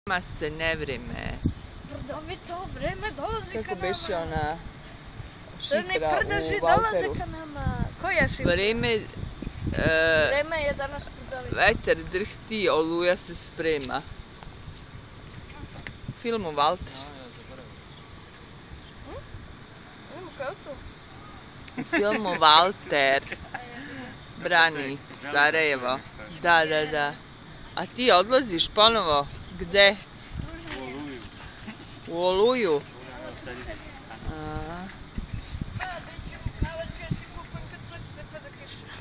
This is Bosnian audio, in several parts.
Ima se nevreme. Brdovito vreme dolazi ka nama. Kako beše ona šifra Crni u prdeži dolaze Valteru? ka nama. Koja šifra? Vreme, Vreme je danas brdovito. veter drhti, oluja se sprema. Film u Valter. Idemo kao tu. U filmu Valter brani Sarajevo. Da. A ti odlaziš ponovo? Gde? U Oluju.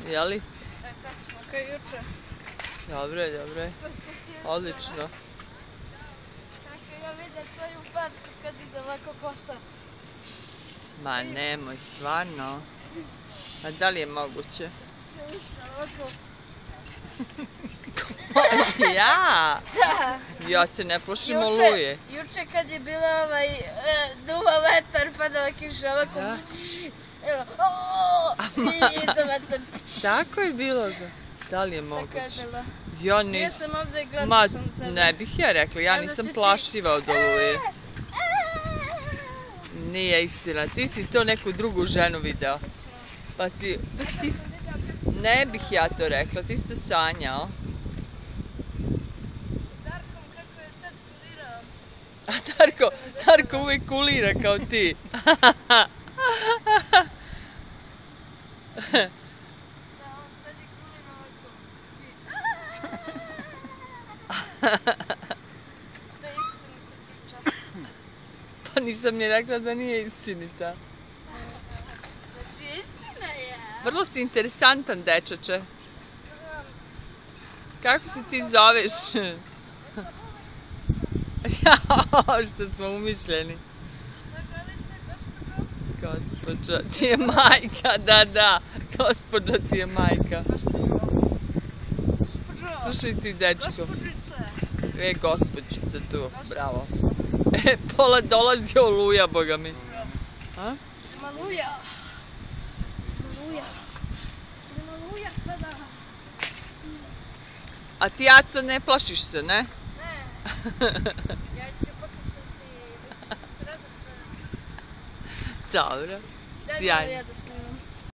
Jeli? Tačno, kao juče. Dobro je. Odlično. Kako ja vidim tvoju facu kad ide ovako kosa. Ma nemoj, stvarno. A da li je moguće? Ovako. Ja? Da. Ja se ne plašim Oluje. Juče kad je bila duva vetar, padala kiša, ovako. Evo, i ide vetar. Tako je bilo. Da li je Tako moguće? je bilo. Ja Ja nisam. sam ovdje i gledala Ma, sam tebe. ne bih ja rekla, ja Onda nisam si ti- plašljiva od Oluje. Nije istina, ti si to neku drugu ženu video. Pa si, ne bih ja to rekla, ti si to sanjao. Darkom, kako je tad kulirao. A Darko uvijek kulira kao ti. Da, on sad je kulirao ovako. To je istinita priča. Pa nisam ni rekla da nije istinita. Znači, istina je. Vrlo si interesantan dečače. Kako se ti zoveš? Jao, što smo umišljeni. Šta želite, gospođo? Gospođa ti je majka, da. Gospođa ti je majka. Gospođo. Slušaj ti, dečko. Gospođice. Gospođica tu, bravo. Pola dolazi Oluja, boga mi. A? Maluja. Maluja sada. A ti, Aco, ne plašiš se, ne? Ne. Ja ću pokazati. Već sreda se. Dobro. Daj Sjajno. malo ja da snimam.